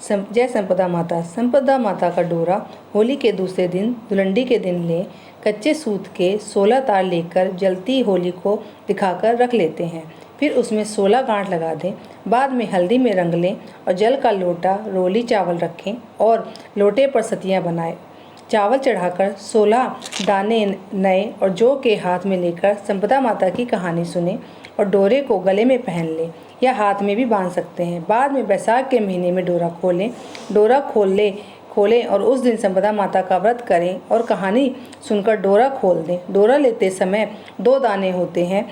जय संपदा माता। संपदा माता का डोरा होली के दूसरे दिन धुलंडी के दिन लें। कच्चे सूत के 16 तार लेकर जलती होली को दिखाकर रख लेते हैं। फिर उसमें 16 गांठ लगा दें। बाद में हल्दी में रंग लें और जल का लोटा रोली चावल रखें और लोटे पर सतियाँ बनाएं। चावल चढ़ाकर 16 दाने नए और जौ के हाथ में लेकर संपदा माता की कहानी सुने और डोरे को गले में पहन लें या हाथ में भी बांध सकते हैं। बाद में बैसाख के महीने में डोरा खोलें। डोरा खोलें और उस दिन संपदा माता का व्रत करें और कहानी सुनकर डोरा खोल दें। डोरा लेते समय 2 दाने होते हैं,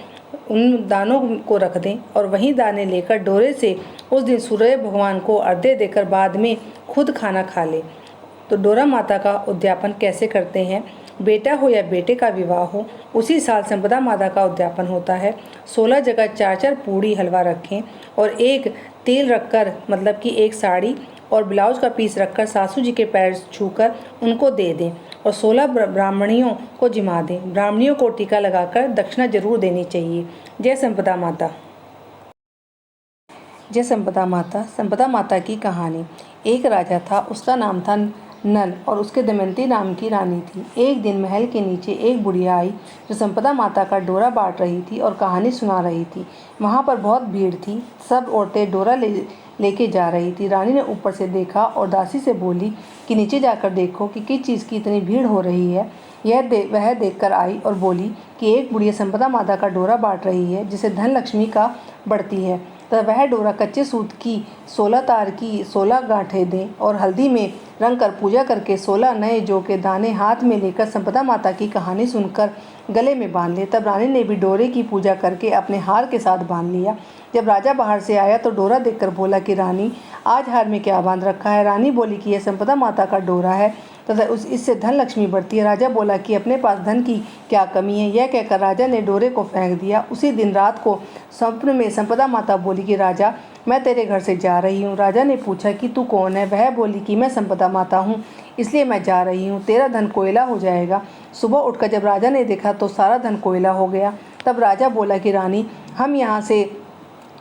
उन दानों को रख दें और वही दाने लेकर डोरे से उस दिन सूर्य भगवान को अर्घ्य देकर बाद में खुद खाना खा लें। तो डोरा माता का उद्यापन कैसे करते हैं? बेटा हो या बेटे का विवाह हो, उसी साल संपदा माता का उद्यापन होता है। 16 जगह 4-4 पूड़ी हलवा रखें और एक तेल रखकर, मतलब कि एक साड़ी और ब्लाउज का पीस रखकर सासू जी के पैर छूकर उनको दे दें और 16 ब्राह्मणियों को जिमा दें। ब्राह्मणियों को टीका लगाकर दक्षिणा जरूर देनी चाहिए। जय संपदा माता। जय संपदा माता। संपदा माता की कहानी। एक राजा था, उसका नाम था नल और उसके दमयंती नाम की रानी थी। एक दिन महल के नीचे एक बुढ़िया आई जो संपदा माता का डोरा बांट रही थी और कहानी सुना रही थी। वहाँ पर बहुत भीड़ थी, सब औरतें डोरा लेके जा रही थी। रानी ने ऊपर से देखा और दासी से बोली कि नीचे जाकर देखो कि किस चीज़ की इतनी भीड़ हो रही है। वह देखकर आई और बोली कि एक बुढ़िया संपदा माता का डोरा बांट रही है जिसे धन लक्ष्मी का बढ़ती है। तब वह डोरा कच्चे सूत की 16 तार की 16 गांठें दें और हल्दी में रंग कर पूजा करके 16 नए जौ के दाने हाथ में लेकर संपदा माता की कहानी सुनकर गले में बांध ले। तब रानी ने भी डोरे की पूजा करके अपने हार के साथ बांध लिया। जब राजा बाहर से आया तो डोरा देखकर बोला कि रानी, आज हार में क्या बांध रखा है? रानी बोली कि यह संपदा माता का डोरा है तथा इससे धन लक्ष्मी बढ़ती है। राजा बोला कि अपने पास धन की क्या कमी है? यह कहकर राजा ने डोरे को फेंक दिया। उसी दिन रात को स्वप्न में संपदा माता बोली कि राजा, मैं तेरे घर से जा रही हूँ। राजा ने पूछा कि तू कौन है? वह बोली कि मैं संपदा माता हूँ, इसलिए मैं जा रही हूँ, तेरा धन कोयला हो जाएगा। सुबह उठकर जब राजा ने देखा तो सारा धन कोयला हो गया। तब राजा बोला कि रानी, हम यहाँ से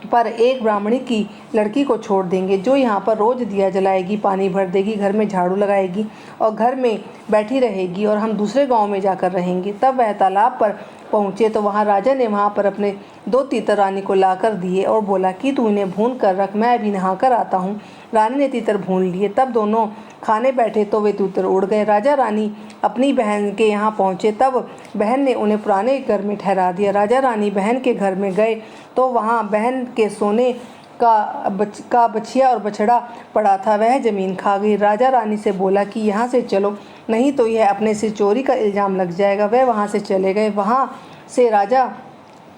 पर एक ब्राह्मणी की लड़की को छोड़ देंगे जो यहाँ पर रोज़ दिया जलाएगी, पानी भर देगी, घर में झाड़ू लगाएगी और घर में बैठी रहेगी और हम दूसरे गांव में जाकर रहेंगे। तब वह तालाब पर पहुँचे तो वहाँ राजा ने वहाँ पर अपने 2 तीतर रानी को लाकर दिए और बोला कि तू इन्हें भून कर रख, मैं अभी नहा कर आता हूँ। रानी ने तीतर भून लिए। तब दोनों खाने बैठे तो वे तीतर उड़ गए। राजा रानी अपनी बहन के यहाँ पहुँचे, तब बहन ने उन्हें पुराने घर में ठहरा दिया। राजा रानी बहन के घर में गए तो वहाँ बहन के सोने का बछिया और बछड़ा पड़ा था, वह ज़मीन खा गई। राजा रानी से बोला कि यहाँ से चलो, नहीं तो यह अपने से चोरी का इल्ज़ाम लग जाएगा। वह वहाँ से चले गए। वहाँ से राजा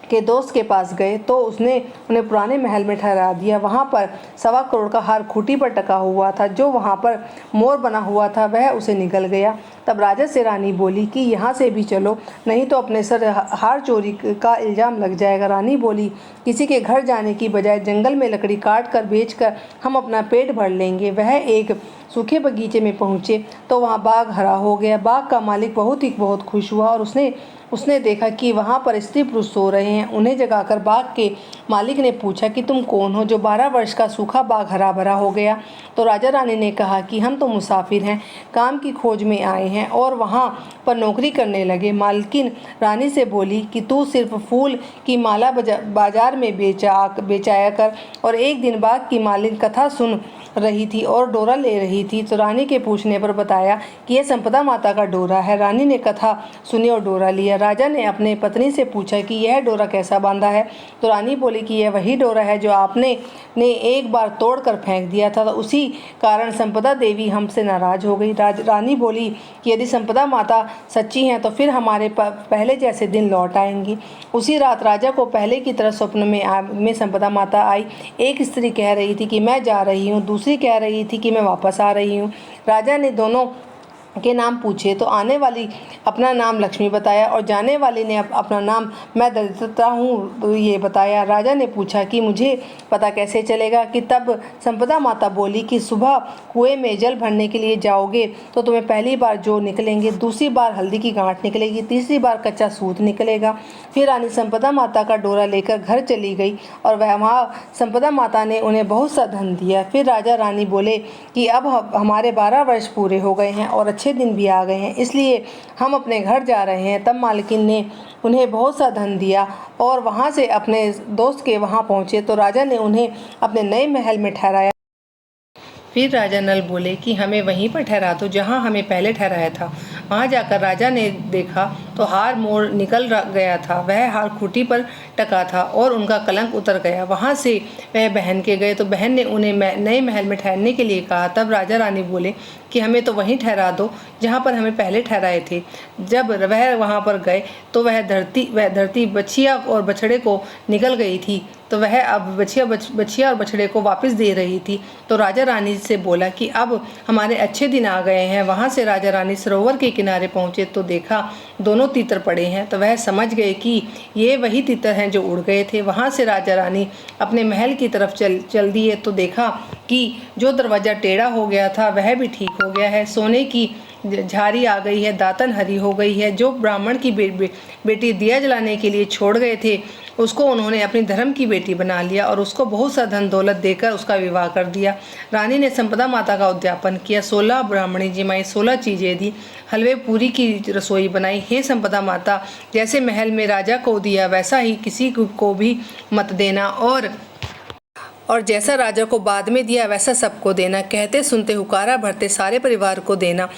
के दोस्त के पास गए तो उसने उन्हें पुराने महल में ठहरा दिया। वहाँ पर 1.25 करोड़ का हार खूंटी पर टका हुआ था। जो वहाँ पर मोर बना हुआ था वह उसे निगल गया। तब राजा से रानी बोली कि यहाँ से भी चलो, नहीं तो अपने सर हार चोरी का इल्ज़ाम लग जाएगा। रानी बोली, किसी के घर जाने की बजाय जंगल में लकड़ी काट कर बेच कर हम अपना पेट भर लेंगे। वह एक सूखे बगीचे में पहुँचे तो वहाँ बाग हरा हो गया। बाग का मालिक बहुत खुश हुआ और उसने देखा कि वहाँ पर स्त्री पुरुष सो रहे हैं। उन्हें जगाकर बाग के मालिक ने पूछा कि तुम कौन हो जो 12 वर्ष का सूखा बाग हरा भरा हो गया? तो राजा रानी ने कहा कि हम तो मुसाफिर हैं, काम की खोज में आए हैं और वहाँ पर नौकरी करने लगे। मालकिन रानी से बोली कि तू सिर्फ फूल की माला बाजार में बेचाया कर। और एक दिन बाग की मालिन कथा सुन रही थी और डोरा ले रही थी तो रानी के पूछने पर बताया कि यह संपदा माता का डोरा है। रानी ने कथा सुनी और डोरा लिया। राजा ने अपने पत्नी से पूछा कि यह डोरा कैसा बांधा है? तो रानी बोली कि यह वही डोरा है जो आपने एक बार तोड़कर फेंक दिया था, तो उसी कारण संपदा देवी हमसे नाराज हो गई। रानी बोली कि यदि संपदा माता सच्ची हैं तो फिर हमारे पहले जैसे दिन लौट आएंगी। उसी रात राजा को पहले की तरह स्वप्न में संपदा माता आई। एक स्त्री कह रही थी कि मैं जा रही हूँ, दूसरी कह रही थी कि मैं वापस आ रही हूँ। राजा ने दोनों के नाम पूछे तो आने वाली अपना नाम लक्ष्मी बताया और जाने वाली ने अपना नाम मैं दरिद्रता हूँ तो ये बताया। राजा ने पूछा कि मुझे पता कैसे चलेगा कि तब संपदा माता बोली कि सुबह कुएं में जल भरने के लिए जाओगे तो तुम्हें पहली बार जो निकलेंगे, दूसरी बार हल्दी की गांठ निकलेगी, तीसरी बार कच्चा सूत निकलेगा। फिर रानी संपदा माता का डोरा लेकर घर चली गई और वहाँ संपदा माता ने उन्हें बहुत सा धन दिया। फिर राजा रानी बोले कि अब हमारे 12 वर्ष पूरे हो गए हैं और अच्छे दिन भी आ गए हैं, इसलिए हम अपने घर जा रहे हैं। तब मालकिन ने उन्हें बहुत सा धन दिया और वहाँ से अपने दोस्त के वहाँ पहुँचे तो राजा ने उन्हें अपने नए महल में ठहराया। फिर राजा नल बोले कि हमें वहीं पर ठहरा दो जहाँ हमें पहले ठहराया था। वहाँ जाकर राजा ने देखा तो हार मोड़ निकल गया था, वह हार खूंटी पर टका था और उनका कलंक उतर गया। वहाँ से वह बहन के गए तो बहन ने उन्हें नए महल में ठहरने के लिए कहा। तब राजा रानी बोले कि हमें तो वहीं ठहरा दो जहाँ पर हमें पहले ठहराए थे। जब वह वहाँ पर गए तो वह धरती बछिया और बछड़े को निकल गई थी, तो वह अब बछिया और बछड़े को वापस दे रही थी। तो राजा रानी से बोला कि अब हमारे अच्छे दिन आ गए हैं। वहाँ से राजा रानी सरोवर के किनारे पहुँचे तो देखा दोनों तीतर पड़े हैं, तो वह समझ गए कि ये वही तीतर हैं जो उड़ गए थे। वहाँ से राजा रानी अपने महल की तरफ चल दिए तो देखा कि जो दरवाज़ा टेढ़ा हो गया था वह भी ठीक हो गया है, सोने की झारी आ गई है, दातन हरी हो गई है। जो ब्राह्मण की बेटी दिया जलाने के लिए छोड़ गए थे उसको उन्होंने अपनी धर्म की बेटी बना लिया और उसको बहुत सा धन दौलत देकर उसका विवाह कर दिया। रानी ने संपदा माता का उद्यापन किया, 16 ब्राह्मणी जिमाई, 16 चीज़ें दी, हलवे पूरी की रसोई बनाई। हे संपदा माता, जैसे महल में राजा को दिया वैसा ही किसी को भी मत देना और जैसा राजा को बाद में दिया वैसा सबको देना। कहते सुनते हुकारा भरते सारे परिवार को देना।